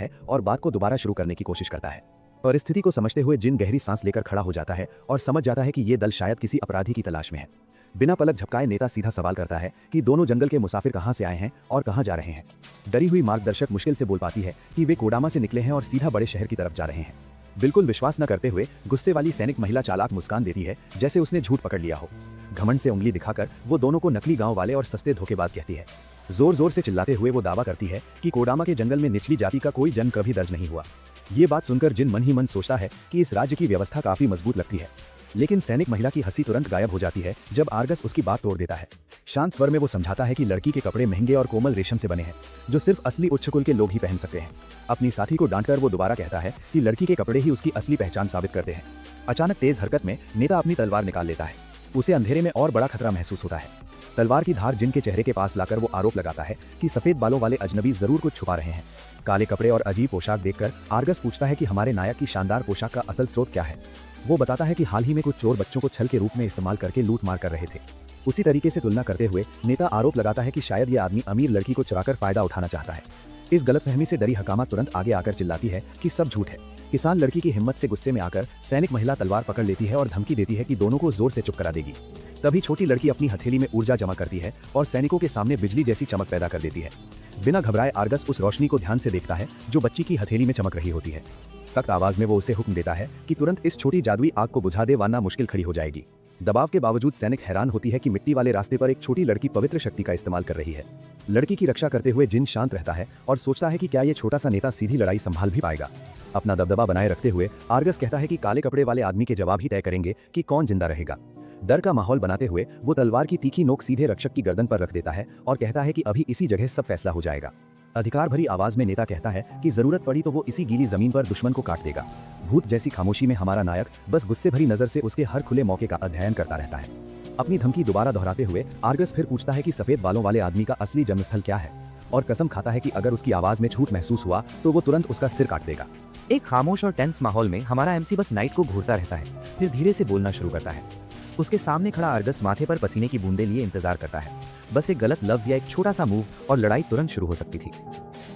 है और बात को दोबारा शुरू करने की कोशिश करता है। परिस्थिति को समझते हुए जिन गहरी सांस लेकर खड़ा हो जाता है और समझ जाता है कि ये दल शायद किसी अपराधी की तलाश में है। बिना पलक झपकाए नेता सीधा सवाल करता है कि दोनों जंगल के मुसाफिर कहां से आए हैं और कहां जा रहे हैं। डरी हुई मार्गदर्शक मुश्किल से बोल पाती है कि वे कोडामा से निकले हैं और सीधा बड़े शहर की तरफ जा रहे हैं। बिल्कुल विश्वास न करते हुए गुस्से वाली सैनिक महिला चालाक मुस्कान देती है, जैसे उसने झूठ पकड़ लिया हो। घमंड से उंगली दिखाकर वो दोनों को नकली गांव वाले और सस्ते धोखेबाज कहती है। जोर जोर से चिल्लाते हुए वो दावा करती है कि कोडामा के जंगल में निचली जाति का कोई जन्म कभी दर्ज नहीं हुआ। ये बात सुनकर जिन मन ही मन सोचता है कि इस राज्य की व्यवस्था काफी मजबूत लगती है, लेकिन सैनिक महिला की हंसी तुरंत गायब हो जाती है जब आर्गस उसकी बात तोड़ देता है। शांत स्वर में वो समझाता है कि लड़की के कपड़े महंगे और कोमल रेशम से बने हैं, जो सिर्फ असली उच्च कुल के लोग ही पहन सकते हैं। अपनी साथी को डांटकर वो दोबारा कहता है कि लड़की के कपड़े ही उसकी असली पहचान साबित करते हैं। अचानक तेज हरकत में नेता अपनी तलवार निकाल लेता है। उसे अंधेरे में और बड़ा खतरा महसूस होता है। तलवार की धार जिन के चेहरे के पास लाकर वो आरोप लगाता है कि सफेद बालों वाले अजनबी जरूर कुछ छुपा रहे हैं। काले कपड़े और अजीब पोशाक देखकर आर्गस पूछता है कि हमारे नायक की शानदार पोशाक का असल स्रोत क्या है। वो बताता है कि हाल ही में कुछ चोर बच्चों को छल के रूप में इस्तेमाल करके लूट मार कर रहे थे। उसी तरीके से तुलना करते हुए नेता आरोप लगाता है कि शायद ये आदमी अमीर लड़की को चुराकर फायदा उठाना चाहता है। इस गलतफहमी से डरी हकामा तुरंत आगे आकर चिल्लाती है कि सब झूठ है। किसान लड़की की हिम्मत से गुस्से में आकर सैनिक महिला तलवार पकड़ लेती है और धमकी देती है कि दोनों को जोर से चुप करा देगी। तभी छोटी लड़की अपनी हथेली में ऊर्जा जमा करती है और सैनिकों के सामने बिजली जैसी चमक पैदा कर देती है। बिना घबराए आर्गस उस रोशनी को ध्यान से देखता है जो बच्ची की हथेली में चमक रही होती है। सख्त आवाज में वो उसे हुक्म देता है कि तुरंत इस छोटी जादुई आग को बुझा दे, वरना मुश्किल खड़ी हो जाएगी। दबाव के बावजूद सैनिक हैरान होती है कि मिट्टी वाले रास्ते पर एक छोटी लड़की पवित्र शक्ति का इस्तेमाल कर रही है। लड़की की रक्षा करते हुए जिन शांत रहता है और सोचता है कि क्या ये छोटा सा नेता सीधी लड़ाई संभाल भी पाएगा। अपना दबदबा बनाए रखते हुए आर्गस कहता है कि काले कपड़े वाले आदमी के जवाब ही तय करेंगे कि कौन जिंदा रहेगा। डर का माहौल बनाते हुए वो तलवार की तीखी नोक सीधे रक्षक की गर्दन पर रख देता है और कहता है कि अभी इसी जगह सब फैसला हो जाएगा। अधिकार भरी आवाज में नेता कहता है कि जरूरत पड़ी तो वो इसी गीली जमीन पर दुश्मन को काट देगा। भूत जैसी खामोशी में हमारा नायक बस गुस्से भरी नजर से उसके हर खुले मौके का अध्ययन करता रहता है। अपनी धमकी दोबारा दोहराते हुए आर्गस फिर पूछता है कि सफेद बालों वाले आदमी का असली जन्मस्थल क्या है, और कसम खाता है कि अगर उसकी आवाज में झूठ महसूस हुआ तो वो तुरंत उसका सिर काट देगा। एक खामोश और टेंस माहौल में हमारा एमसी बस नाइट को घूरता रहता है, फिर धीरे से बोलना शुरू करता है। उसके सामने खड़ा आर्गस माथे पर पसीने की बूंदें लिए इंतजार करता है। बस एक गलत लफ्ज या एक छोटा सा मूव और लड़ाई तुरंत शुरू हो सकती थी।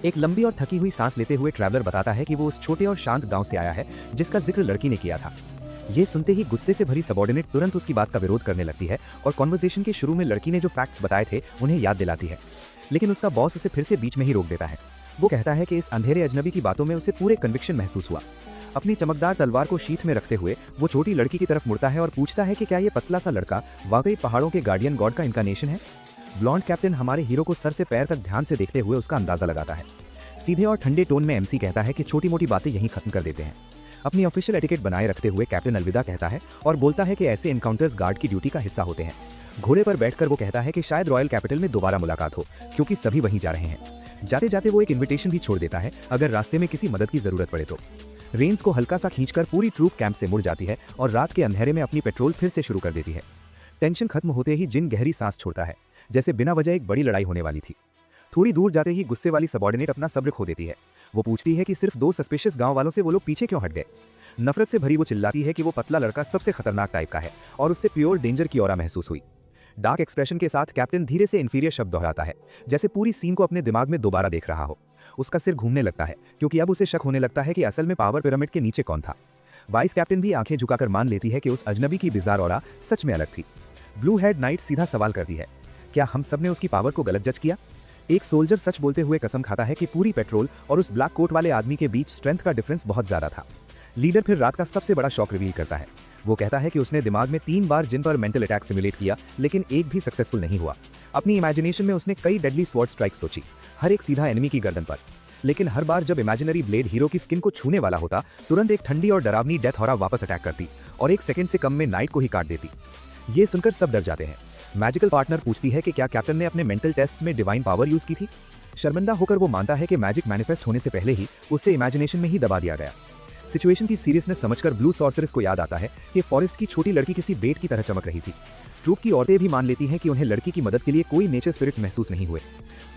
एक लंबी और थकी हुई सांस लेते हुए ट्रैवलर बताता है कि वो उस छोटे और शांत गांव से आया है जिसका जिक्र लड़की ने किया था। ये सुनते ही गुस्से से भरी सबॉर्डिनेट तुरंत उसकी बात का विरोध करने लगती है और कॉन्वर्सेशन के शुरू में लड़की ने जो फैक्ट्स बताए थे उन्हें याद दिलाती है, लेकिन उसका बॉस उसे फिर से बीच में ही रोक देता है। वो कहता है कि इस अंधेरे अजनबी की बातों में उसे पूरे कन्विक्शन महसूस हुआ। अपनी चमकदार तलवार को शीथ में रखते हुए वो छोटी लड़की की तरफ मुड़ता है और पूछता है कि क्या ये पतला सा लड़का वाकई पहाड़ों के गार्डियन गॉड का इनकारनेशन है। ब्लॉन्ड कैप्टन हमारे हीरो को सर से पैर तक ध्यान से देखते हुए उसका अंदाजा लगाता है। सीधे और ठंडे टोन में एमसी कहता है कि छोटी मोटी बातें यहीं खत्म कर देते हैं। अपनी ऑफिशियल एटिकेट बनाए रखते हुए कैप्टन अलविदा कहता है और बोलता है कि ऐसे एनकाउंटर्स गार्ड की ड्यूटी का हिस्सा होते हैं। घोड़े पर बैठकर वो कहता है कि शायद रॉयल कैपिटल में दोबारा मुलाकात हो, क्योंकि सभी वहीं जा रहे हैं। जाते जाते वो एक इन्विटेशन भी छोड़ देता है अगर रास्ते में किसी मदद की जरूरत पड़े तो। रेंज को हल्का सा खींचकर पूरी ट्रूप कैंप से मुड़ जाती है और रात के अंधेरे में अपनी पेट्रोल फिर से शुरू कर देती है। टेंशन खत्म होते ही जिन गहरी सांस छोड़ता है, जैसे बिना वजह एक बड़ी लड़ाई होने वाली थी। थोड़ी दूर जाते ही गुस्से वाली सबॉर्डिनेट अपना सब्र खो देती है। वो पूछती है कि सिर्फ 2 सस्पिशियस गांव वालों से वो लोग पीछे क्यों हट गए। नफरत से भरी वो चिल्लाती है कि वो पतला लड़का सबसे खतरनाक टाइप का है और उससे प्योर डेंजर की ऑरा महसूस हुई। डार्क एक्सप्रेशन के साथ कैप्टन धीरे से इंफीरियर शब्द दोहराता है, जैसे पूरी सीन को अपने दिमाग में दोबारा देख रहा हो। उसका सिर घूमने लगता है क्योंकि अब उसे शक होने लगता है कि असल में पावर पिरामिड के नीचे कौन था। वाइस कैप्टन भी आंखें झुकाकर मान लेती है कि उस अजनबी की बिजार ऑरा सच में अलग थी। ब्लू हेड नाइट सीधा सवाल करती है, क्या हम सब ने उसकी पावर को गलत जज किया। एक सोल्जर सच बोलते हुए कसम खाता है कि पूरी पेट्रोल और उस ब्लैक कोट वाले आदमी के बीच स्ट्रेंथ का डिफरेंस बहुत ज्यादा था। लीडर फिर रात का सबसे बड़ा शॉक रिवील करता है। वो कहता है कि उसने दिमाग में 3 बार जिन पर मेंटल अटैक सिमुलेट किया, लेकिन एक भी सक्सेसफुल नहीं हुआ। अपनी इमेजिनेशन में उसने कई डेडली स्वॉर्ड स्ट्राइक सोची, हर एक सीधा एनिमी की गर्दन पर, लेकिन हर बार जब इमेजिनरी ब्लेड हीरो की स्किन को छूने वाला होता, तुरंत एक ठंडी और डरावनी डेथ हॉरा वापस अटैक करती और 1 सेकंड से कम में नाइट को ही काट देती। ये सुनकर सब डर जाते हैं। मैजिकल पार्टनर पूछती है कि क्या कैप्टन ने अपने मेंटल टेस्ट्स में डिवाइन पावर यूज की थी। शर्मिंदा होकर वो मानता है कि मैजिक मैनिफेस्ट होने से पहले ही उसे इमेजिनेशन में ही दबा दिया गया। सिचुएशन की सीरियसनेस समझकर ब्लू सॉर्सरेस को याद आता है कि फॉरेस्ट की छोटी लड़की किसी बेट की तरह चमक रही थी। ट्रूप की औरतें भी मान लेती हैं कि उन्हें लड़की की मदद के लिए कोई नेचर स्पिरिट्स महसूस नहीं हुए।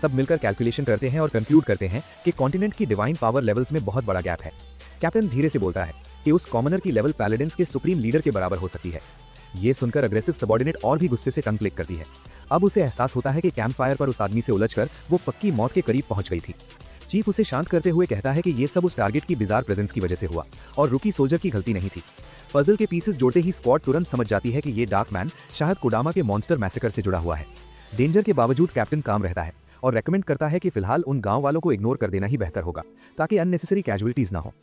सब मिलकर कैलकुलेशन करते हैं और कंक्लूड करते हैं कि कॉन्टिनेंट की डिवाइन पावर लेवल्स में बहुत बड़ा गैप है। कैप्टन धीरे से बोलता है कि उस कॉमनर की लेवल पैलेडिन्स के सुप्रीम लीडर के बराबर हो सकती है। ये सुनकर अग्रेसिव सबॉर्डिनेट और भी गुस्से से टंग क्लिक करती है। अब उसे एहसास होता है कि कैंप फायर पर उस आदमी से उलझकर वो पक्की मौत के करीब पहुंच गई थी। चीफ उसे शांत करते हुए कहता है कि ये सब उस टारगेट की बिजार प्रेजेंस की वजह से हुआ और रूकी सोल्जर की गलती नहीं थी। पजल के पीसेस जोड़ते ही स्क्वाड तुरंत समझ जाती है कि ये डार्क मैन शायद कोडामा के मॉन्स्टर मैसेकर से जुड़ा हुआ है। डेंजर के बावजूद कैप्टन काम रहता है और रेकमेंड करता है कि फिलहाल उन गांव वालों को इग्नोर कर देना ही बेहतर होगा ताकि अननेसेसरी कैजुअलिटीज ना हो।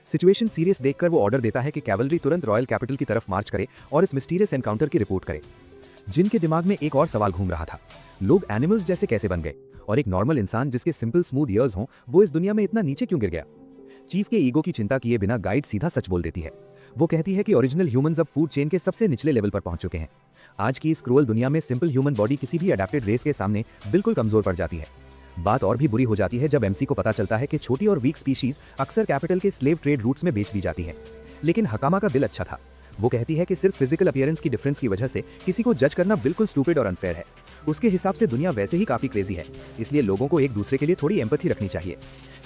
सिचुएशन सीरियस देखकर वो ऑर्डर देता है कि कैवलरी तुरंत रॉयल कैपिटल की तरफ मार्च करे और इस मिस्टीरियस एनकाउंटर की रिपोर्ट करे। जिन के दिमाग में एक और सवाल घूम रहा था, लोग एनिमल्स जैसे कैसे बन गए और एक नॉर्मल इंसान जिसके सिंपल स्मूथ ईयर्स हों वो इस दुनिया में इतना नीचे क्यों गिर गया। चीफ के ईगो की चिंता किए बिना गाइड सीधा सच बोल देती है। वो कहती है कि ओरिजिनल ह्यूमंस अब फूड चेन के सबसे निचले लेवल पर पहुंच चुके हैं। आज की इस क्रूअल दुनिया में सिंपल ह्यूमन बॉडी किसी भी अडेप्टेड रेस के सामने बिल्कुल कमजोर पड़ जाती है। बात और भी बुरी हो जाती है जब एमसी को पता चलता है कि छोटी और वीक स्पीशीज अक्सर कैपिटल के स्लेव ट्रेड रूट्स में बेच दी जाती है। लेकिन हकामा का दिल अच्छा था। वो कहती है कि सिर्फ फिजिकल अपीयरेंस की डिफरेंस की वजह से किसी को जज करना बिल्कुल स्टूपिड और अनफेयर है। उसके हिसाब से दुनिया वैसे ही काफी क्रेजी है, इसलिए लोगों को एक दूसरे के लिए थोड़ी एम्पैथी रखनी चाहिए।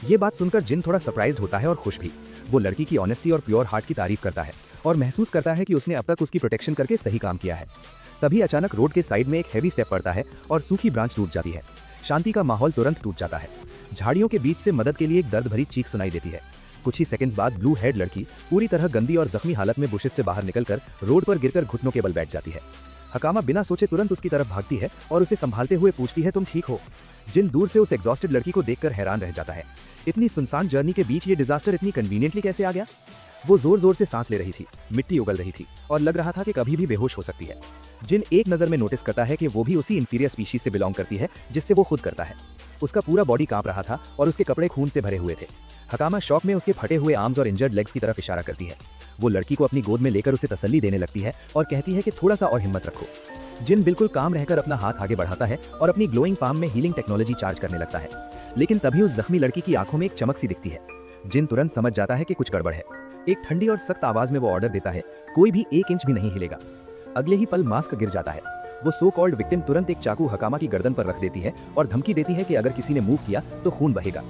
ये बात सुनकर जिन थोड़ा सरप्राइज्ड होता है और खुश भी। वो लड़की की ऑनेस्टी और प्योर हार्ट की तारीफ करता है और महसूस करता है कि उसने अब तक उसकी प्रोटेक्शन करके सही काम किया है। तभी अचानक रोड के साइड में एक हैवी स्टेप पड़ता है और सूखी ब्रांच टूट जाती है। शांति का माहौल तुरंत टूट जाता है। झाड़ियों के बीच से मदद के लिए एक दर्द भरी चीख सुनाई देती है। कुछ ही सेकंड्स बाद ब्लू हेड लड़की पूरी तरह गंदी और जख्मी हालत में बुशेस से बाहर निकलकर रोड पर गिरकर घुटनों के बल बैठ जाती है। हकामा बिना सोचे तुरंत उसकी तरफ भागती है और उसे संभालते हुए पूछती है, तुम ठीक हो? जिन दूर से उस एग्जॉस्टेड लड़की को देखकर हैरान रह जाता है। इतनी सुनसान जर्नी के बीच ये डिजास्टर इतनी कन्वीनियंटली कैसे आ गया? वो जोर जोर से सांस ले रही थी, मिट्टी उगल रही थी और लग रहा था कि कभी भी बेहोश हो सकती है। जिन एक नजर में नोटिस करता है कि वो भी उसी इंफीरियर स्पीशीज से बिलोंग करती है जिससे वो खुद करता है। उसका पूरा बॉडी कांप रहा था और उसके कपड़े खून से भरे हुए थे। हकामा शॉक में उसके फटे हुए आर्म्स और इंजर्ड लेग्स की तरफ इशारा करती है। वो लड़की को अपनी गोद में लेकर उसे तसल्ली देने लगती है और कहती है कि थोड़ा सा और हिम्मत रखो। जिन बिल्कुल काम रहकर अपना हाथ आगे बढ़ाता है और अपनी ग्लोइंग पाम में हीलिंग टेक्नोलॉजी चार्ज करने लगता है। लेकिन तभी उस जख्मी लड़की की आंखों में एक चमक सी दिखती है। जिन तुरंत समझ जाता है कि कुछ गड़बड़ है। एक ठंडी और सख्त आवाज में वो ऑर्डर देता है, कोई भी 1 इंच भी नहीं हिलेगा। अगले ही पल मास्क गिर जाता है। वो सो कॉल्ड विक्टिम तुरंत एक चाकू हकामा की गर्दन पर रख देती है और धमकी देती है कि अगर किसी ने मूव किया तो खून बहेगा।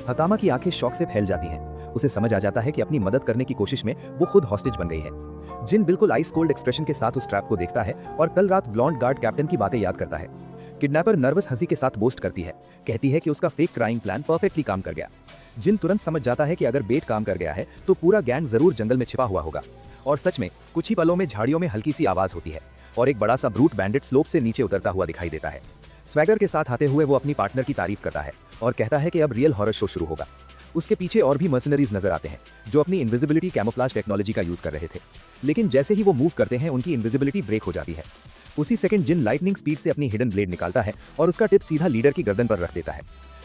हकामा की आंखें शॉक से फैल जाती हैं। उसे समझ आ जाता है कि अपनी मदद करने की कोशिश में वो खुद हॉस्टेज बन गई है। जिन बिल्कुल आइस कोल्ड एक्सप्रेशन के साथ उस ट्रैप को देखता है और कल रात ब्लॉन्ड गार्ड कैप्टन की बातें याद करता है। किडनैपर नर्वस हंसी के साथ बोस्ट करती है, कहती है कि उसका फेक क्राइम प्लान परफेक्टली काम कर गया। जिन तुरंत समझ जाता है कि अगर बेट काम कर गया है तो पूरा गैंग जरूर जंगल में छिपा हुआ होगा। और सच में कुछ ही पलों में झाड़ियों में हल्की सी आवाज होती है और एक बड़ा सा ब्रूट बैंडिट स्लोप से नीचे उतरता हुआ दिखाई देता है। स्वैगर के साथ आते हुए वो अपनी पार्टनर की तारीफ करता है और कहता है कि अब रियल हॉरर शो शुरू होगा। उसके पीछे और भी मर्सनरीज नजर आते हैं जो अपनी इनविजिबिलिटी कैमोफ्लेज टेक्नोलॉजी का यूज कर रहे थे। लेकिन जैसे ही वो मूव करते हैं उनकी इनविजिबिलिटी ब्रेक हो जाती है। उसी सेकंड जिन लाइटनिंग स्पीड से अपनी हिडन ब्लेड निकालता है और उसका टिप सीधा लीडर की गर्दन पर रख देता है।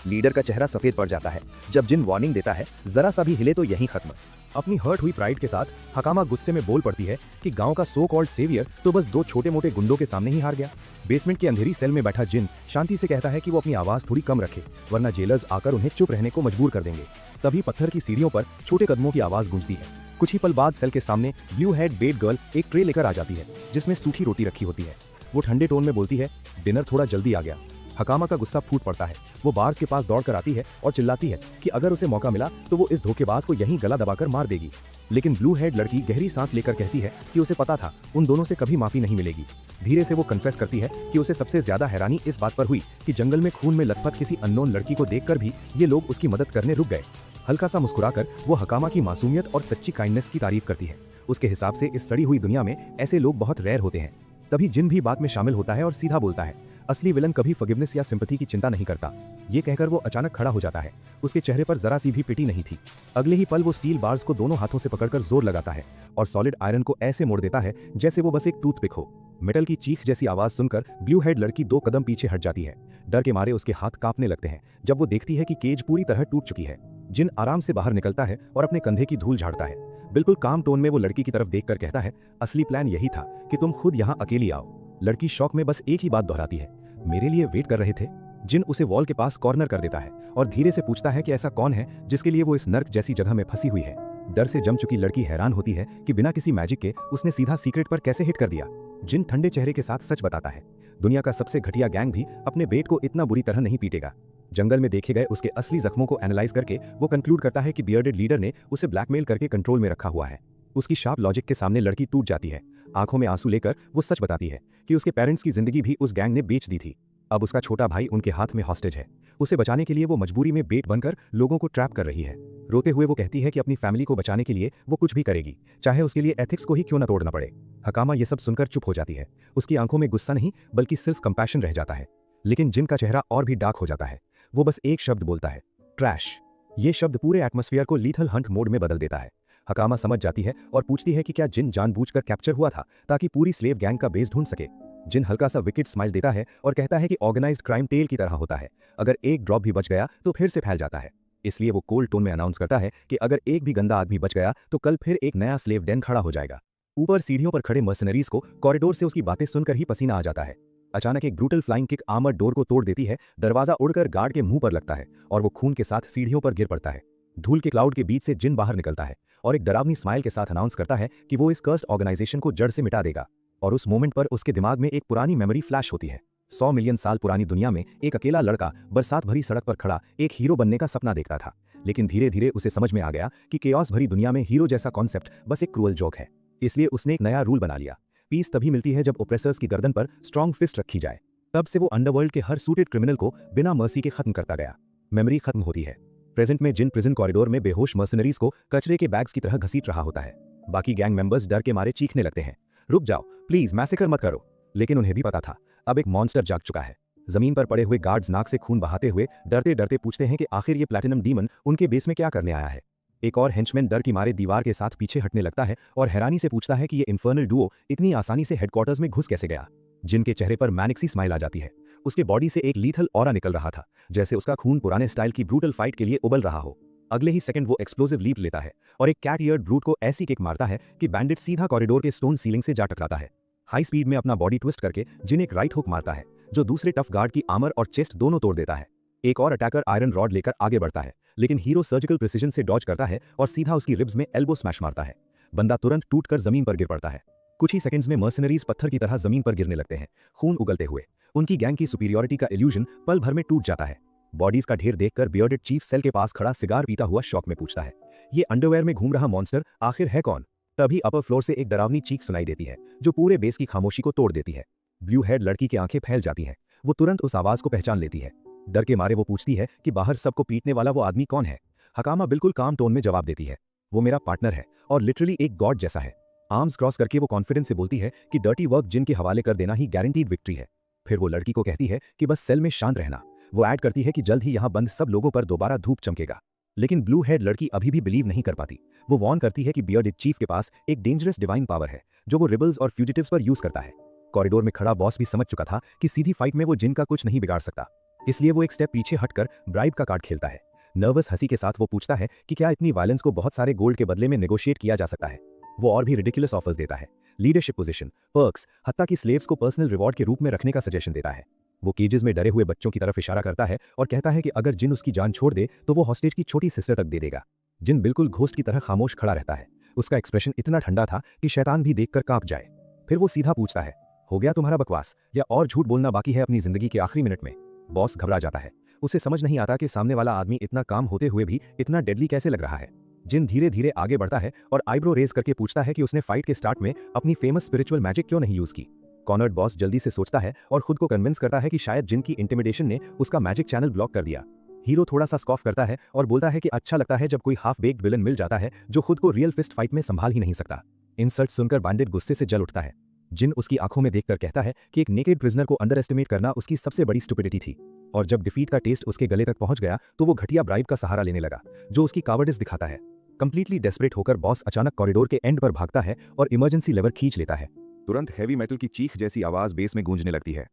लीडर का चेहरा सफेद पड़ जाता है जब जिन वार्निंग देता है, जरा सा भी हिले तो यहीं खत्म। अपनी हर्ट हुई प्राइड के साथ हकामा गुस्से में बोल पड़ती है कि गांव का सो कॉल्ड सेवियर तो बस 2 छोटे मोटे गुंडों के सामने ही हार गया। बेसमेंट की अंधेरी सेल में बैठा जिन शांति से कहता है कि वो अपनी आवाज थोड़ी कम रखे वरना जेलर्स आकर उन्हें चुप रहने को मजबूर कर देंगे। तभी पत्थर की सीढ़ियों पर छोटे कदमों की आवाज गूंजती है। कुछ ही पल बाद सेल के सामने ब्लू हेड बेट गर्ल एक ट्रे लेकर आ जाती है जिसमें सूखी रोटी रखी होती है। वो ठंडे टोन में बोलती है, डिनर थोड़ा जल्दी आ गया। हकामा का गुस्सा फूट पड़ता है। वो बार्स के पास दौड़कर आती है और चिल्लाती है कि अगर उसे मौका मिला तो वो इस धोखेबाज को यहीं गला दबाकर मार देगी। लेकिन ब्लू हेड लड़की गहरी सांस लेकर कहती है कि उसे पता था उन दोनों से कभी माफी नहीं मिलेगी। धीरे से वो कन्फेस करती है कि उसे सबसे ज्यादा हैरानी इस बात पर हुई कि जंगल में खून में लथपथ किसी अननोन लड़की को देखकर भी ये लोग उसकी मदद करने रुक गए। हल्का सा मुस्कुराकर वो हकामा की मासूमियत और सच्ची काइंडनेस की तारीफ करती है। उसके हिसाब से इस सड़ी हुई दुनिया में ऐसे लोग बहुत रेयर होते हैं। तभी जिन भी बात में शामिल होता है और सीधा बोलता है, असली विलन कभी फॉरगिवनेस या सिंपैथी की चिंता नहीं करता। ये कहकर वो अचानक खड़ा हो जाता है। उसके चेहरे पर जरा सी भी पिटी नहीं थी। अगले ही पल वो स्टील बार्स को दोनों हाथों से पकड़कर जोर लगाता है और सॉलिड आयरन को ऐसे मोड़ देता है जैसे वो बस एक टूथपिक हो। मेटल की चीख जैसी आवाज सुनकर ब्लू हेड लड़की 2 कदम पीछे हट जाती है। डर के मारे उसके हाथ कांपने लगते हैं जब वो देखती है कि केज पूरी तरह टूट चुकी है। जिन आराम से बाहर निकलता है और अपने कंधे की धूल झाड़ता है। बिल्कुल काम टोन में वो लड़की की तरफ देखकर कहता है, असली प्लान यही था कि तुम खुद यहाँ अकेली आओ। लड़की शौक में बस एक ही बात दोहराती है, मेरे लिए वेट कर रहे थे। जिन उसे वॉल के पास कॉर्नर कर देता है और धीरे से पूछता है कि ऐसा कौन है जिसके लिए वो इस नर्क जैसी जगह में फंसी हुई है। डर से जम चुकी लड़की हैरान होती है कि बिना किसी मैजिक के उसने सीधा सीक्रेट पर कैसे हिट कर दिया। जिन ठंडे चेहरे के साथ सच बताता है, दुनिया का सबसे घटिया गैंग भी अपने बेट को इतना बुरी तरह नहीं पीटेगा। जंगल में देखे गए उसके असली जख्मों को एनालाइज करके वो कंक्लूड करता है कि बियर्डेड लीडर ने उसे ब्लैकमेल करके कंट्रोल में रखा हुआ है। उसकी शार्प लॉजिक के सामने लड़की टूट जाती है। आंखों में आंसू लेकर वो सच बताती है कि उसके पेरेंट्स की जिंदगी भी उस गैंग ने बेच दी थी। अब उसका छोटा भाई उनके हाथ में हॉस्टेज है। उसे बचाने के लिए वो मजबूरी में बेट बनकर लोगों को ट्रैप कर रही है। रोते हुए वो कहती है कि अपनी फैमिली को बचाने के लिए वो कुछ भी करेगी, चाहे उसके लिए एथिक्स को ही क्यों न तोड़ना पड़े। हकामा ये सब सुनकर चुप हो जाती है। उसकी आंखों में गुस्सा नहीं बल्कि सिर्फ कंपैशन रह जाता है। लेकिन जिन का चेहरा और भी डार्क हो जाता है। वो बस एक शब्द बोलता है, ट्रैश। ये शब्द पूरे एटमॉस्फेयर को लीथल हंट मोड में बदल देता है। हकामा समझ जाती है और पूछती है कि क्या जिन जानबूझकर कैप्चर हुआ था ताकि पूरी स्लेव गैंग का बेस ढूंढ सके। जिन हल्का सा विकेट स्माइल देता है और कहता है कि ऑर्गेनाइज्ड क्राइम टेल की तरह होता है, अगर एक ड्रॉप भी बच गया तो फिर से फैल जाता है। इसलिए वो कोल्ड टोन में अनाउंस करता है कि अगर एक भी गंदा आदमी बच गया तो कल फिर एक नया स्लेव डेन खड़ा हो जाएगा। ऊपर सीढ़ियों पर खड़े मर्सनरीज को कॉरिडोर से उसकी बातें सुनकर ही पसीना आ जाता है। अचानक एक brutal flying kick armour door को तोड़ देती है। दरवाजा उड़कर गार्ड के मुंह पर लगता है और वो खून के साथ सीढ़ियों पर गिर पड़ता है। धूल के क्लाउड के बीच से जिन बाहर निकलता है और एक डरावनी स्माइल के साथ अनाउंस करता है कि वो इस कर्स्ड ऑर्गेनाइजेशन को जड़ से मिटा देगा। और उस मोमेंट पर उसके दिमाग में एक पुरानी मेमोरी फ्लैश होती है। 100 मिलियन साल पुरानी दुनिया में एक अकेला लड़का बरसात भरी सड़क पर खड़ा एक हीरो बनने का सपना देखता था। लेकिन धीरे धीरे उसे समझ में आ गया कि केओस भरी दुनिया में हीरो जैसा कॉन्सेप्ट बस एक क्रूअल जोक है। इसलिए उसने एक नया रूल बना लिया। पीस तभी मिलती है जब ओप्रेसर्स की गर्दन पर स्ट्रॉन्ग फिस्ट रखी जाए। तब से वो अंडरवर्ल्ड के हर सूटेड क्रिमिनल को बिना मर्सी के खत्म करता गया। मेमोरी खत्म होती है। प्रेजेंट में जिन प्रिजन कॉरिडोर में बेहोश मर्सनरीज को कचरे के बैग्स की तरह घसीट रहा होता है। बाकी गैंग मेंबर्स डर के मारे चीखने लगते हैं, रुक जाओ प्लीज, मैसेकर मत करो। लेकिन उन्हें भी पता था अब एक मॉन्स्टर जाग चुका है। जमीन पर पड़े हुए गार्ड्स नाक से खून बहाते हुए डरते डरते पूछते हैं कि आखिर ये प्लैटिनम डीमन उनके बेस में क्या करने आया है। एक और हेंचमैन डर की मारे दीवार के साथ पीछे हटने लगता है और हैरानी से पूछता है कि ये इन्फर्नल डुओ इतनी आसानी से हेडक्वार्टर्स में घुस कैसे गया। जिन के चेहरे पर मैनिक्सी स्माइल आ जाती है। उसके बॉडी से एक लीथल ऑरा निकल रहा था, जैसे उसका खून पुराने स्टाइल की ब्रूटल फाइट के लिए उबल रहा हो। अगले ही सेकंड वो एक्सप्लोसिव लीप लेता है और एक कैट ईयर्ड ब्रूट को ऐसी किक मारता है कि बैंडिट सीधा कॉरिडोर के स्टोन सीलिंग से जा टकराता है। हाई स्पीड में अपना बॉडी ट्विस्ट करके जिन एक राइट हुक मारता है जो दूसरे टफ गार्ड की आर्मर और चेस्ट दोनों तोड़ देता है। एक और अटैकर आयरन रॉड लेकर आगे बढ़ता है, लेकिन हीरो सर्जिकल प्रिसीजन से डॉज करता है और सीधा उसकी रिब्स में एल्बो स्मैश मारता है। बंदा तुरंत टूटकर जमीन पर गिर पड़ता है। कुछ ही सेकंड्स में मर्सनरीज पत्थर की तरह जमीन पर गिरने लगते हैं, खून उगलते हुए। उनकी गैंग की सुपीरियरिटी का इल्यूजन पल भर में टूट जाता है। बॉडीज का ढेर देखकर बियर्डेड चीफ सेल के पास खड़ा सिगार पीता हुआ शॉक में पूछता है, ये अंडरवेयर में घूम रहा मॉन्स्टर आखिर है कौन। तभी अपर फ्लोर से एक डरावनी चीख सुनाई देती है जो पूरे बेस की खामोशी को तोड़ देती है। ब्लू हेड लड़की की आंखें फैल जाती हैं। वो तुरंत उस आवाज को पहचान लेती है। डर के मारे वो पूछती है कि बाहर सबको पीटने वाला वो आदमी कौन है। हकामा बिल्कुल काम टोन में जवाब देती है, वो मेरा पार्टनर है और लिटरली एक गॉड जैसा है। आर्म्स क्रॉस करके वो कॉन्फिडेंस से बोलती है कि डर्टी वर्क जिन के हवाले कर देना ही गारंटीड विक्ट्री है। फिर वो लड़की को कहती है कि बस सेल में शांत रहना। वो ऐड करती है कि जल्द ही यहाँ बंद सब लोगों पर दोबारा धूप चमकेगा। लेकिन ब्लू हेड लड़की अभी भी बिलीव नहीं कर पाती। वो वॉर्न करती है कि बियर्डेड चीफ के पास एक डेंजरस डिवाइन पावर है जो वो रिबल्स और फ्यूजिटिव्स पर यूज करता है। कॉरिडोर में खड़ा बॉस भी समझ चुका था कि सीधी फाइट में वो जिन का कुछ नहीं बिगाड़ सकता। इसलिए वो एक स्टेप पीछे हटकर ब्राइब का कार्ड खेलता है। नर्वस हंसी के साथ वो पूछता है कि क्या इतनी वायलेंस को बहुत सारे गोल्ड के बदले में नेगोशिएट किया जा सकता है। वो और भी रिडिकुलस ऑफर्स देता है, लीडरशिप पोजीशन, पर्क्स, हत्ता कि स्लेव्स को पर्सनल रिवॉर्ड के रूप में रखने का सजेशन देता है। वो केजेस में डरे हुए बच्चों की तरफ इशारा करता है और कहता है कि अगर जिन उसकी जान छोड़ दे तो वो हॉस्टेज की छोटी सिस्टर तक दे देगा। जिन बिल्कुल घोस्ट की तरह खामोश खड़ा रहता है। उसका एक्सप्रेशन इतना ठंडा था कि शैतान भी देखकर कांप जाए। फिर वो सीधा पूछता है, हो गया तुम्हारा बकवास या और झूठ बोलना बाकी है अपनी जिंदगी के आखिरी मिनट में। बॉस घबरा जाता है। उसे समझ नहीं आता कि सामने वाला आदमी इतना काम होते हुए भी इतना डेडली कैसे लग रहा है। जिन धीरे धीरे आगे बढ़ता है और आईब्रो रेज करके पूछता है कि उसने फाइट के स्टार्ट में अपनी फेमस स्पिरिचुअल मैजिक क्यों नहीं यूज की। कॉर्नर्ड बॉस जल्दी से सोचता है और खुद को कन्विंस करता है कि शायद जिन की इंटिमिडेशन ने उसका मैजिक चैनल ब्लॉक कर दिया। हीरो थोड़ा सा स्कॉफ करता है और बोलता है कि अच्छा लगता है जब कोई हाफ बेक्ड विलन मिल जाता है जो खुद को रियल फिस्ट फाइट में संभाल ही नहीं सकता। इंसल्ट सुनकर बैंडिट गुस्से से जल उठता है। जिन उसकी आंखों में देखकर कहता है कि एक नेकेड प्रिजनर को अंडर एस्टिमेट करना उसकी सबसे बड़ी स्टुपिडिटी थी। और जब डिफीट का टेस्ट उसके गले तक पहुंच गया तो वो घटिया ब्राइब का सहारा लेने लगा जो उसकी कावर्डिस दिखाता है। कंप्लीटली डेस्परेट होकर बॉस अचानक कॉरिडोर के एंड पर भागता है और इमरजेंसी लेवर खींच लेता है। तुरंत हैवी मेटल की चीख जैसी आवाज बेस में गूंजने लगती है।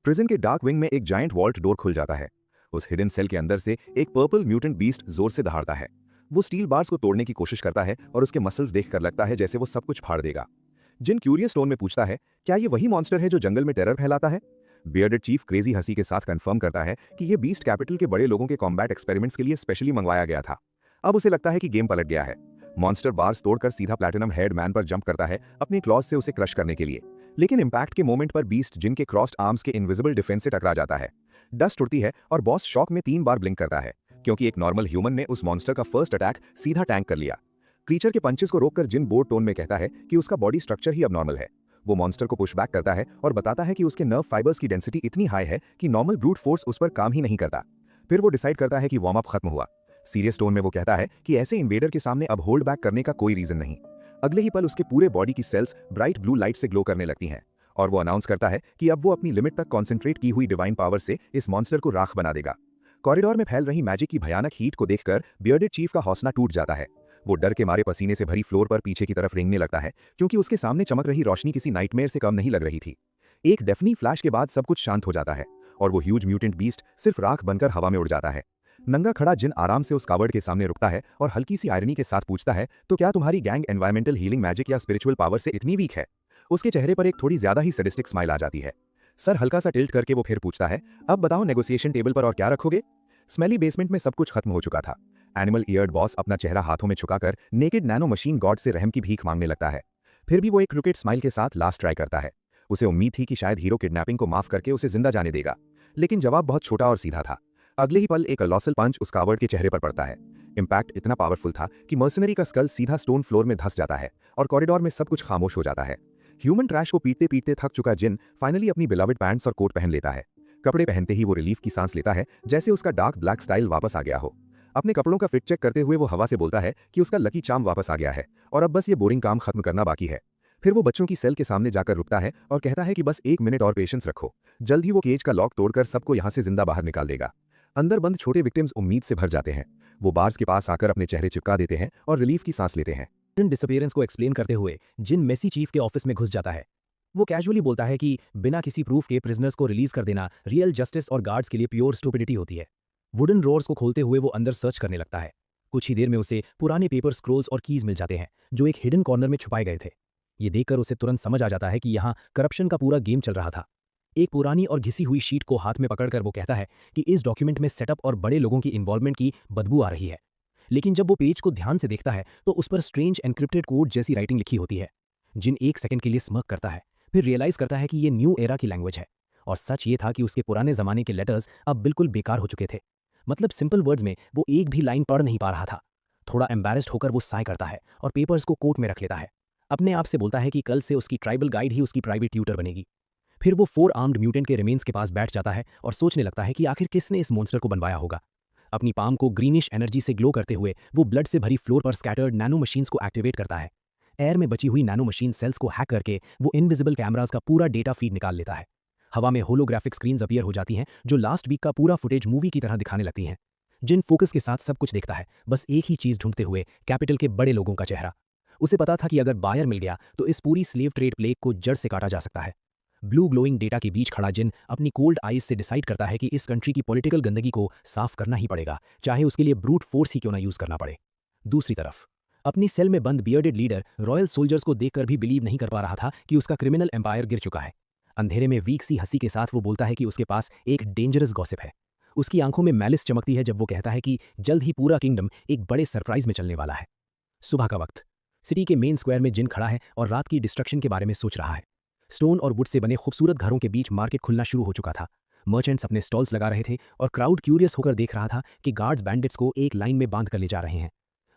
प्रिजन के डार्क विंग में एक जायंट वॉल्ट डोर खुल जाता है। उस हिडन सेल के अंदर से एक पर्पल म्यूटेंट बीस्ट जोर से दहाड़ता है। वो स्टील बार्स को तोड़ने की कोशिश करता है और उसके मसल्स देखकर लगता है जैसे वो सब कुछ फाड़ देगा। जिन क्यूरियस टोन में पूछता है, क्या ये वही मॉन्स्टर है जो जंगल में टेरर फैलाता है। बियर्डेड चीफ क्रेजी हंसी के साथ कंफर्म करता है कि ये बीस्ट कैपिटल के बड़े लोगों के कॉम्बैट एक्सपेरिमेंट्स के लिए स्पेशली मंगवाया गया था। अब उसे लगता है कि गेम पलट गया है। मॉन्स्टर बार्स तोड़कर सीधा प्लैटिनम हेड मैन पर जंप करता है अपनी क्लॉज से उसे क्रश करने के लिए। लेकिन इंपैक्ट के मोमेंट पर बीस्ट जिन के क्रॉस्ड आर्म्स के इनविजिबल डिफेंस से टकरा जाता है। डस्ट उड़ती है और बॉस शॉक में 3 बार ब्लिंक करता है क्योंकि एक नॉर्मल ह्यूमन ने उस मॉन्स्टर का फर्स्ट अटैक सीधा टैंक कर लिया। क्रीचर के पंचेस को रोककर जिन बोर्ड टोन में कहता है कि उसका बॉडी स्ट्रक्चर ही अब नॉर्मल है। वो मॉन्स्टर को पुश बैक करता है और बताता है कि उसके नर्व फाइबर्स की डेंसिटी इतनी हाई है कि नॉर्मल ब्रूट फोर्स उस पर काम ही नहीं करता। फिर वो डिसाइड करता है कि वार्म अप खत्म हुआ। सीरियस टोन में वो कहता है कि ऐसे इन्वेडर के सामने अब होल्ड बैक करने का कोई रीजन नहीं। अगले ही पल उसके पूरे बॉडी की सेल्स ब्राइट ब्लू लाइट से ग्लो करने लगती हैं और वो अनाउंस करता है कि अब वो अपनी लिमिट तक कॉन्सेंट्रेट की हुई डिवाइन पावर से इस मॉन्स्टर को राख बना देगा। कॉरिडोर में फैल रही मैजिक की भयानक हीट को देखकर बियर्डेड चीफ का हौसला टूट जाता है। वो डर के मारे पसीने से भरी फ्लोर पर पीछे की तरफ रेंगने लगता है, क्योंकि उसके सामने चमक रही रोशनी किसी नाइटमेयर से कम नहीं लग रही थी। एक डेफनी फ्लैश के बाद सब कुछ शांत हो जाता है और वो ह्यूज म्यूटेंट बीस्ट सिर्फ राख बनकर हवा में उड़ जाता है। नंगा खड़ा जिन आराम से उस कावर्ड के सामने रुकता है और हल्की सी आयरनी के साथ पूछता है, तो क्या तुम्हारी गैंग एनवायरमेंटल हीलिंग मैजिक या स्पिरिचुअल पावर से इतनी वीक है? उसके चेहरे पर एक थोड़ी ज्यादा ही सैडिस्टिक स्माइल आ जाती है। सर हल्का सा टिल्ट करके वो फिर पूछता है, अब बताओ नेगोशिएशन टेबल पर और क्या रखोगे? स्मेली बेसमेंट में सब कुछ खत्म हो चुका था। एनिमल ईयर्ड बॉस अपना चेहरा हाथों में छुपाकर नेकेड नैनो मशीन गॉड से रहम की भीख मांगने लगता है। फिर भी वो एक क्रिकेट स्माइल के साथ लास्ट ट्राई करता है। उसे उम्मीद थी कि शायद हीरो किडनैपिंग को माफ करके उसे जिंदा जाने देगा, लेकिन जवाब बहुत छोटा और सीधा था। अगले ही पल एक कॉलोसल पंच उस कावर्ड के चेहरे पर पड़ता है। इंपैक्ट इतना पावरफुल था कि मर्सनरी का स्कल सीधा स्टोन फ्लोर में धंस जाता है और कॉरिडोर में सब कुछ खामोश हो जाता है। ह्यूमन ट्रैश को पीटते पीटते थक चुका जिन फाइनली अपनी बिलवड पैंट्स और कोट पहन लेता है। कपड़े पहनते ही वो रिलीफ की सांस लेता है, जैसे उसका डार्क ब्लैक स्टाइल वापस आ गया हो। अपने कपड़ों का फिट चेक करते हुए वो हवा से बोलता है कि उसका लकी चार्म वापस आ गया है और अब बस ये बोरिंग काम खत्म करना बाकी है। फिर वो बच्चों की सेल के सामने जाकर रुकता है और कहता है कि बस 1 मिनट और पेशेंस रखो, जल्द ही वो केज का लॉक तोड़कर सबको यहाँ से जिंदा बाहर निकाल देगा। अंदर बंद छोटे विक्टिम्स उम्मीद से भर जाते हैं। वो बार्स के पास आकर अपने चेहरे चिपका देते हैं और रिलीफ की सांस लेते हैं। डिसअपीयरेंस को एक्सप्लेन करते हुए जिन मेसी चीफ के ऑफिस में घुस जाता है। वो कैजुअली बोलता है कि बिना किसी प्रूफ के प्रिजनर्स को रिलीज कर देना रियल जस्टिस और गार्ड्स के लिए प्योर स्टुपिडिटी होती है। वुडन ड्रॉर्स को खोलते हुए वो अंदर सर्च करने लगता है। कुछ ही देर में उसे पुराने पेपर स्क्रोल्स और कीज मिल जाते हैं जो एक हिडन कॉर्नर में छुपाए गए थे। ये देखकर उसे तुरंत समझ आ जाता है कि यहाँ करप्शन का पूरा गेम चल रहा था। एक पुरानी और घिसी हुई शीट को हाथ में पकड़कर वो कहता है कि इस डॉक्यूमेंट में सेटअप और बड़े लोगों की इन्वॉल्वमेंट की बदबू आ रही है। लेकिन जब वो पेज को ध्यान से देखता है तो उस पर स्ट्रेंज एनक्रिप्टेड कोड जैसी राइटिंग लिखी होती है। जिन एक सेकंड के लिए स्मर्क करता है, फिर रियलाइज करता है कि ये न्यू एरा की लैंग्वेज है। और सच ये था कि उसके पुराने जमाने के लेटर्स अब बिल्कुल बेकार हो चुके थे। मतलब सिंपल वर्ड्स में वो एक भी लाइन पढ़ नहीं पा रहा था। थोड़ा एम्बैरेस्ड होकर वो साय करता है और पेपर्स को कोट में रख लेता है। अपने आप से बोलता है कि कल से उसकी ट्राइबल गाइड ही उसकी प्राइवेट ट्यूटर बनेगी। फिर वो 4 आर्म्ड म्यूटेंट के रिमेन्स के पास बैठ जाता है और सोचने लगता है कि आखिर किसने इस मॉन्स्टर को बनवाया होगा। अपनी पाम को ग्रीनिश एनर्जी से ग्लो करते हुए वो ब्लड से भरी फ्लोर पर स्कैटर्ड नैनो मशीन्स को एक्टिवेट करता है। एयर में बची हुई नैनो मशीन सेल्स को हैक करके वो इनविजिबल कैमरास का पूरा डेटा फीड निकाल लेता है। हवा में होलोग्राफिक स्क्रीन्स अपीयर हो जाती हैं जो लास्ट वीक का पूरा फुटेज मूवी की तरह दिखाने लगती हैं। जिन फोकस के साथ सब कुछ देखता है, बस एक ही चीज ढूंढते हुए, कैपिटल के बड़े लोगों का चेहरा। उसे पता था कि अगर बायर मिल गया तो इस पूरी स्लेव ट्रेड प्लेग को जड़ से काटा जा सकता है। ब्लू ग्लोइंग डेटा के बीच खड़ा जिन अपनी कोल्ड आइज से डिसाइड करता है कि इस कंट्री की पॉलिटिकल गंदगी को साफ करना ही पड़ेगा, चाहे उसके लिए ब्रूट फोर्स ही क्यों ना यूज करना पड़े। दूसरी तरफ अपनी सेल में बंद बियर्डेड लीडर रॉयल सोल्जर्स को देखकर भी बिलीव नहीं कर पा रहा था कि उसका क्रिमिनल एम्पायर गिर चुका है। अंधेरे में वीक सी हंसी के साथ वो बोलता है कि उसके पास एक डेंजरस गॉसिप है। उसकी आंखों में मैलिस चमकती है जब वो कहता है कि जल्द ही पूरा किंगडम एक बड़े सरप्राइज में चलने वाला है। सुबह का वक्त, सिटी के मेन स्क्वायर में जिन खड़ा है और रात की डिस्ट्रक्शन के बारे में सोच रहा है। स्टोन और वुड से बने खूबसूरत घरों के बीच मार्केट खुलना शुरू हो चुका था। मर्चेंट्स अपने स्टॉल्स लगा रहे थे और क्राउड क्यूरियस होकर देख रहा था कि गार्ड्स बैंडिट्स को एक लाइन में बांध कर ले जा रहे हैं।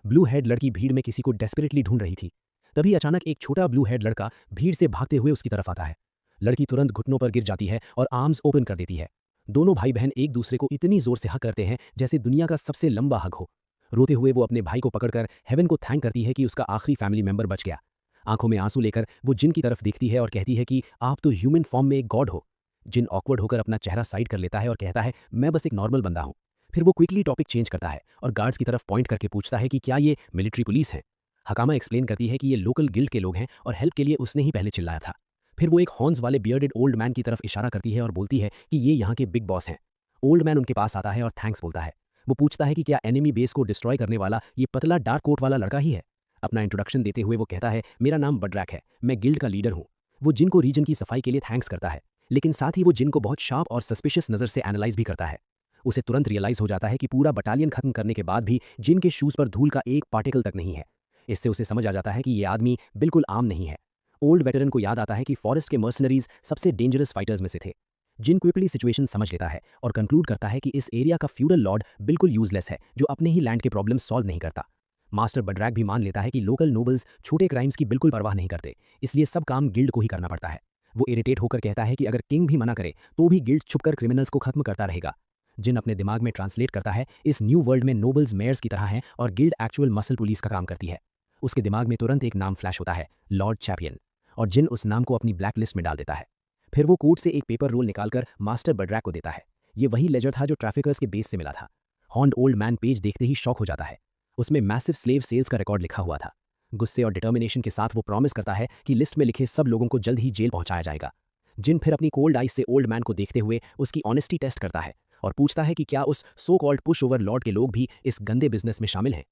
ब्लू हेड लड़की भीड़ में किसी को डेस्परेटली ढूंढ रही थी। तभी अचानक एक छोटा ब्लू हेड लड़का भीड़ से भागते हुए उसकी तरफ आता है। लड़की तुरंत घुटनों पर गिर जाती है और आर्म्स ओपन कर देती है। दोनों भाई बहन एक दूसरे को इतनी जोर से हग करते हैं जैसे दुनिया का सबसे लंबा हग हो। रोते हुए वो अपने भाई को पकड़कर हेवन को थैंक करती है कि उसका आखिरी फैमिली मेंबर बच गया। आंखों में आंसू लेकर वो जिन की तरफ देखती है और कहती है कि आप तो ह्यूमन फॉर्म में एक गॉड हो। जिन ऑकवर्ड होकर अपना चेहरा साइड कर लेता है और कहता है, मैं बस एक नॉर्मल बंदा हूं। फिर वो क्विकली टॉपिक चेंज करता है और गार्ड्स की तरफ पॉइंट करके पूछता है कि क्या ये मिलिट्री पुलिस है। हकामा एक्सप्लेन करती है कि ये लोकल गिल्ड के लोग हैं और हेल्प के लिए उसने ही पहले चिल्लाया था। फिर वो एक हॉर्न्स वाले बियर्डेड ओल्ड मैन की तरफ इशारा करती है और बोलती है कि ये यहाँ के बिग बॉस हैं। ओल्ड मैन उनके पास आता है और थैंक्स बोलता है। वो पूछता है कि क्या एनिमी बेस को डिस्ट्रॉय करने वाला ये पतला डार्क कोट वाला लड़का ही है। अपना इंट्रोडक्शन देते हुए वो कहता है, मेरा नाम बड्रैक है, मैं गिल्ड का लीडर हूँ। वो जिन को रीजन की सफाई के लिए थैंक्स करता है, लेकिन साथ ही वो जिन को बहुत शार्प और सस्पिशियस नज़र से एनालाइज भी करता है। उसे तुरंत रियलाइज हो जाता है कि पूरा बटालियन खत्म करने के बाद भी जिन के शूज़ पर धूल का एक पार्टिकल तक नहीं है। इससे उसे समझ आ जाता है कि ये आदमी बिल्कुल आम नहीं है। ओल्ड वेटरन को याद आता है कि फॉरेस्ट के मर्सनरीज सबसे डेंजरस फाइटर्स में से थे। जिन क्विकली सिचुएशन समझ लेता है और कंक्लूड करता है कि इस एरिया का फ्यूडल लॉर्ड बिल्कुल यूजलेस है जो अपने ही लैंड के प्रॉब्लम सॉल्व नहीं करता। मास्टर बड्रैक भी मान लेता है कि लोकल नोबल्स छोटे क्राइम्स की बिल्कुल परवाह नहीं करते, इसलिए सब काम गिल्ड को ही करना पड़ता है। वो इरिटेट होकर कहता है कि अगर किंग भी मना करे तो भी गिल्ड छुपकर क्रिमिनल्स को खत्म करता रहेगा। जिन अपने दिमाग में ट्रांसलेट करता है इस न्यू वर्ल्ड में नोबल्स मेयर्स की तरह हैं और गिल्ड एक्चुअल मसल पुलिस का काम करती है। उसके दिमाग में तुरंत एक नाम फ्लैश होता है, लॉर्ड चैंपियन, और जिन उस नाम को अपनी ब्लैक लिस्ट में डाल देता है। फिर वो कोर्ट से एक पेपर रोल निकालकर मास्टर बड्रैक को देता है। ये वही लेजर था जो ट्रैफिकर्स के बेस से मिला था। हॉर्न्ड ओल्ड मैन पेज देखते ही शॉक हो जाता है। उसमें मैसिव स्लेव सेल्स का रिकॉर्ड लिखा हुआ था। गुस्से और डिटर्मिनेशन के साथ वो प्रॉमिस करता है कि लिस्ट में लिखे सब लोगों को जल्द ही जेल पहुंचाया जाएगा। जिन फिर अपनी कोल्ड आइज से ओल्ड मैन को देखते हुए उसकी ऑनेस्टी टेस्ट करता है और पूछता है कि क्या उस so called push over Lord के लोग भी इस गंदे बिजनेस में शामिल हैं।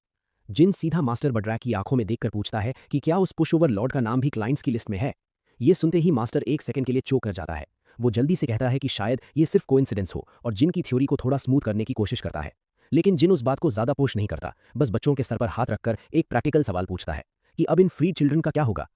जिन सीधा मास्टर बड्रैक की आंखों में देखकर पूछता है कि क्या उस पुश ओवर लॉर्ड का नाम भी क्लाइंट्स की लिस्ट में है। ये सुनते ही मास्टर एक सेकंड के लिए चौंक कर जाता है। वो जल्दी से कहता है कि शायद ये सिर्फ कोइंसिडेंस हो और जिन की थ्योरी को थोड़ा स्मूथ करने की कोशिश करता है। लेकिन जिन उस बात को ज्यादा पुश नहीं करता, बस बच्चों के सर पर हाथ रखकर एक प्रैक्टिकल सवाल पूछता है कि अब इन फ्री चिल्ड्रन का क्या होगा।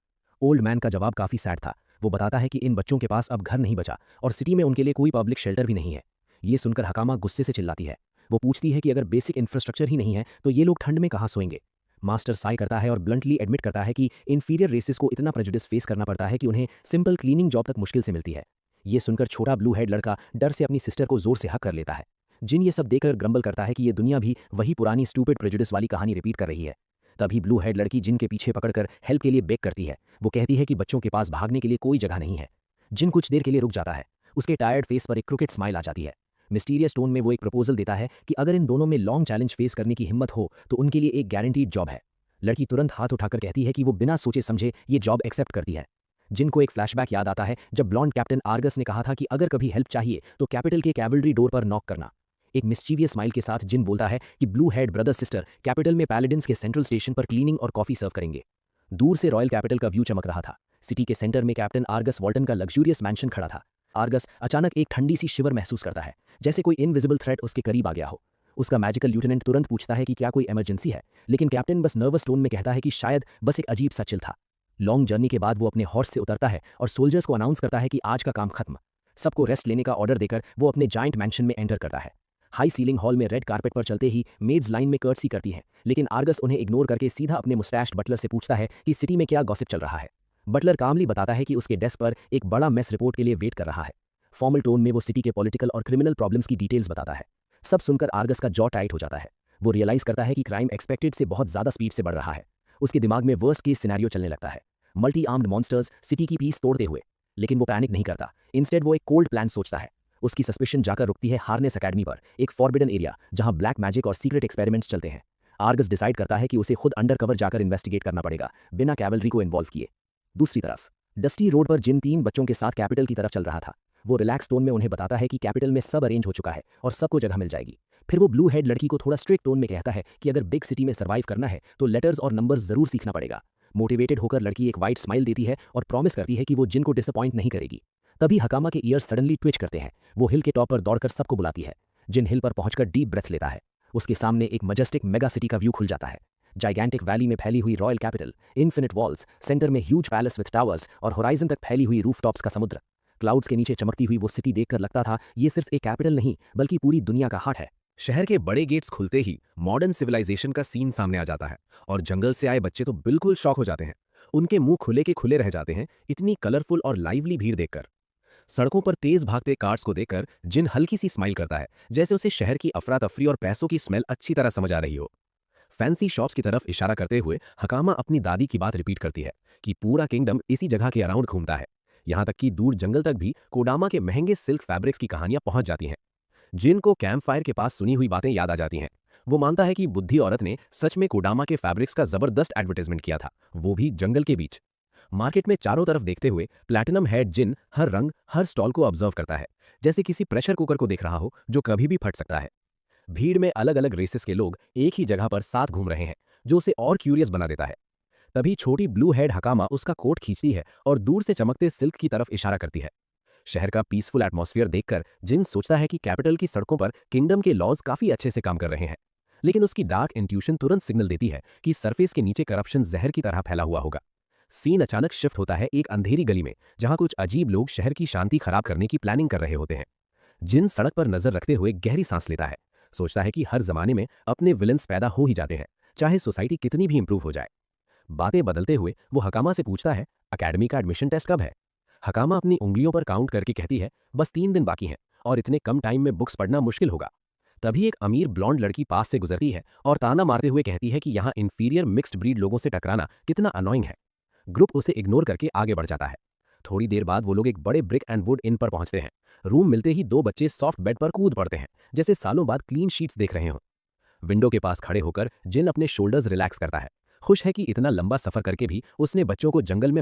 ओल्ड मैन का जवाब काफी सैड था। वो बताता है कि इन बच्चों के पास अब घर नहीं बचा और सिटी में उनके लिए कोई पब्लिक शेल्टर भी नहीं है। ये सुनकर हकामा गुस्से से चिल्लाती है। वो पूछती है कि अगर बेसिक इंफ्रास्ट्रक्चर ही नहीं है तो ये लोग ठंड में कहाँ सोएंगे। मास्टर साई करता है और ब्लंटली एडमिट करता है कि इन्फीरियर रेसेस को इतना प्रेजुडिस फेस करना पड़ता है कि उन्हें सिंपल क्लीनिंग जॉब तक मुश्किल से मिलती है। ये सुनकर छोटा ब्लू हेड लड़का डर से अपनी सिस्टर को जोर से हक कर लेता है। जिन ये सब देखकर ग्रम्बल करता है कि ये दुनिया भी वही पुरानी स्टूपिड प्रेजुडिस वाली कहानी रिपीट कर रही है। तभी ब्लू हेड लड़की जिन के पीछे पकड़कर हेल्प के लिए बेग करती है। वो कहती है कि बच्चों के पास भागने के लिए कोई जगह नहीं है। जिन कुछ देर के लिए रुक जाता है। उसके टायर्ड फेस पर एक क्रिकेट स्माइल आ जाती है। मिस्टीरियस टोन में वो एक प्रपोजल देता है कि अगर इन दोनों में लॉन्ग चैलेंज फेस करने की हिम्मत हो तो उनके लिए एक गारंटीड जॉब है। लड़की तुरंत हाथ उठाकर कहती है कि वो बिना सोचे समझे ये जॉब एक्सेप्ट करती है। जिनको एक फ्लैशबैक याद आता है जब ब्लॉन्ड कैप्टन आर्गस ने कहा था कि अगर कभी हेल्प चाहिए तो कैपिटल के कैवलरी डोर पर नॉक करना। एक मिस्चीवियस स्माइल के साथ जिन बोलता है कि blue head brother sister capital में पैलेडिन्स के सेंट्रल स्टेशन पर क्लीनिंग और कॉफी सर्व करेंगे। दूर से रॉयल कैपिटल का व्यू चमक रहा था। सिटी के सेंटर में कैप्टन आर्गस वॉल्टन का लग्जूरियस मैंशन खड़ा था। आर्गस अचानक एक ठंडी सी शिवर महसूस करता है, जैसे कोई इनविजिबल थ्रेट उसके करीब आ गया हो। उसका मैजिकल ल्यूटेनेंट तुरंत पूछता है कि क्या कोई इमरजेंसी है, लेकिन कैप्टन बस नर्वस टोन में कहता है कि शायद बस एक अजीब सा चिल था। लॉन्ग जर्नी के बाद वो अपने हॉर्स से उतरता है और सोल्जर्स को अनाउंस करता है कि आज का काम खत्म। सबको रेस्ट लेने का ऑर्डर देकर वो अपने जाइंट मैंशन में एंटर करता है। हाई सीलिंग हॉल में रेड कारपेट पर चलते ही मेड्स लाइन में कर्टसी करती हैं, लेकिन आर्गस उन्हें इग्नोर करके सीधा अपने मुस्टैश्ड बटलर से पूछता है कि सिटी में क्या गॉसिप चल रहा है। बटलर कामली बताता है कि उसके डेस्क पर एक बड़ा मेस रिपोर्ट के लिए वेट कर रहा है। फॉर्मल टोन में वो सिटी के पॉलिटिकल और क्रिमिनल प्रॉब्लम्स की डिटेल्स बताता है। सब सुनकर आर्गस का जॉ टाइट हो जाता है। वो रियलाइज करता है कि क्राइम एक्सपेक्टेड से बहुत ज्यादा स्पीड से बढ़ रहा है। उसके दिमाग में वर्स्ट केस सिनेरियो चलने लगता है, मल्टी आर्म्ड मॉन्स्टर्स सिटी की पीस तोड़ते हुए। लेकिन वो पैनिक नहीं करता। इंस्टेड वो एक कोल्ड प्लान सोचता है। उसकी सस्पिशन जाकर रुकती है हार्नेस अकेडमी पर, एक फॉरबिडन एरिया जहां ब्लैक मैजिक और सीक्रेट एक्सपेरिमेंट्स चलते हैं। आर्गस डिसाइड करता है कि उसे खुद अंडर कवर जाकर इन्वेस्टिगेट करना पड़ेगा, बिना कैवलरी को इन्वॉल्व किए। दूसरी तरफ डस्टी रोड पर जिन 3 बच्चों के साथ कैपिटल की तरफ चल रहा था। वो रिलैक्स टोन में उन्हें बताता है कि कैपिटल में सब अरेंज हो चुका है और सबको जगह मिल जाएगी। फिर वो ब्लू हेड लड़की को थोड़ा स्ट्रिक्ट टोन में कहता है कि अगर बिग सिटी में सर्वाइव करना है तो लेटर्स और नंबर्स जरूर सीखना पड़ेगा। मोटिवेटेड होकर लड़की एक वाइट स्माइल देती है और प्रॉमिस करती है कि वो जिन को डिसअपॉइंट नहीं करेगी। तभी हकामा के ईयर्स सडनली ट्विच करते हैं। वो हिल के टॉप पर दौड़कर सबको बुलाती है। जिन हिल पर पहुंचकर डीप ब्रेथ लेता है। उसके सामने एक मजेस्टिक मेगा सिटी का व्यू खुल जाता है। जाइगैंटिक वैली में फैली हुई royal capital, infinite walls, centre में ह्यूज पैलेस विथ टावर्स और होराइजन तक फैली हुई रूफटॉप्स का समुद्र। क्लाउड्स के नीचे चमकती हुई वो सिटी देखकर लगता था ये सिर्फ एक कैपिटल नहीं बल्कि पूरी दुनिया का हार्ट है। शहर के बड़े गेट्स खुलते ही मॉडर्न सिविलाइजेशन का सीन सामने आ जाता है और जंगल से आए बच्चे तो बिल्कुल शॉक हो जाते हैं। उनके मुंह खुले के खुले रह जाते हैं इतनी कलरफुल और लाइवली भीड़ देखकर। सड़कों पर तेज भागते कार्स को देखकर जिन हल्की सी स्माइल करता है, जैसे उसे शहर की अफरा तफरी और पैसों की स्मेल अच्छी तरह समझ आ रही हो। फैंसी शॉप्स की तरफ इशारा करते हुए हकामा अपनी दादी की बात रिपीट करती है कि पूरा किंगडम इसी जगह के अराउंड घूमता है। यहाँ तक कि दूर जंगल तक भी कोडामा के महंगे सिल्क फैब्रिक्स की कहानियां पहुंच जाती हैं। जिन को कैंप फायर के पास सुनी हुई बातें याद आ जाती हैं। वो मानता है कि बुद्धि औरत ने सच में कोडामा के फैब्रिक्स का जबरदस्त एडवर्टाइजमेंट किया था, वो भी जंगल के बीच। मार्केट में चारों तरफ देखते हुए प्लैटिनम हेड जिन हर रंग हर स्टॉल को ऑब्जर्व करता है, जैसे किसी प्रेशर कुकर को देख रहा हो जो कभी भी फट सकता है। भीड़ में अलग अलग रेसेस के लोग एक ही जगह पर साथ घूम रहे हैं, जो उसे और क्यूरियस बना देता है। तभी छोटी ब्लू हेड हकामा उसका कोट खींचती है और दूर से चमकते सिल्क की तरफ इशारा करती है। शहर का पीसफुल एटमॉस्फेयर देखकर जिन सोचता है कि कैपिटल की सड़कों पर किंगडम के लॉज काफी अच्छे से काम कर रहे हैं, लेकिन उसकी डार्क इंट्यूशन तुरंत सिग्नल देती है कि सरफेस के नीचे करप्शन जहर की तरह फैला हुआ होगा। सीन अचानक शिफ्ट होता है एक अंधेरी गली में, जहां कुछ अजीब लोग शहर की शांति खराब करने की प्लानिंग कर रहे होते हैं। जिन सड़क पर नजर रखते हुए गहरी सांस लेता है, सोचता है कि हर जमाने में अपने विलन्स पैदा हो ही जाते हैं, चाहे सोसाइटी कितनी भी इंप्रूव हो जाए। बातें बदलते हुए वो हकामा से पूछता है, अकेडमी का एडमिशन टेस्ट कब है? हकामा अपनी उंगलियों पर काउंट करके कहती है, बस 3 दिन बाकी हैं और इतने कम टाइम में बुक्स पढ़ना मुश्किल होगा। तभी एक अमीर ब्लॉन्ड लड़की पास से गुजरती है और ताना मारते हुए कहती है कि यहाँ इंफीरियर मिक्स्ड ब्रीड लोगों से टकराना कितना अनोइंग है। ग्रुप उसे इग्नोर करके आगे बढ़ जाता है। थोड़ी देर बाद वो लोग एक बड़े ब्रिक एंड वुड इन पर पहुंचते हैं। रूम मिलते ही 2 बच्चे सॉफ्ट बेड पर कूद पड़ते हैं, जैसे सालों बाद क्लीन शीट्स देख रहे हों। विंडो के पास खड़े होकर जिन अपने शोल्डर्स रिलैक्स करता है, खुश है कि इतना लंबा सफर करके भी उसने बच्चों को जंगल में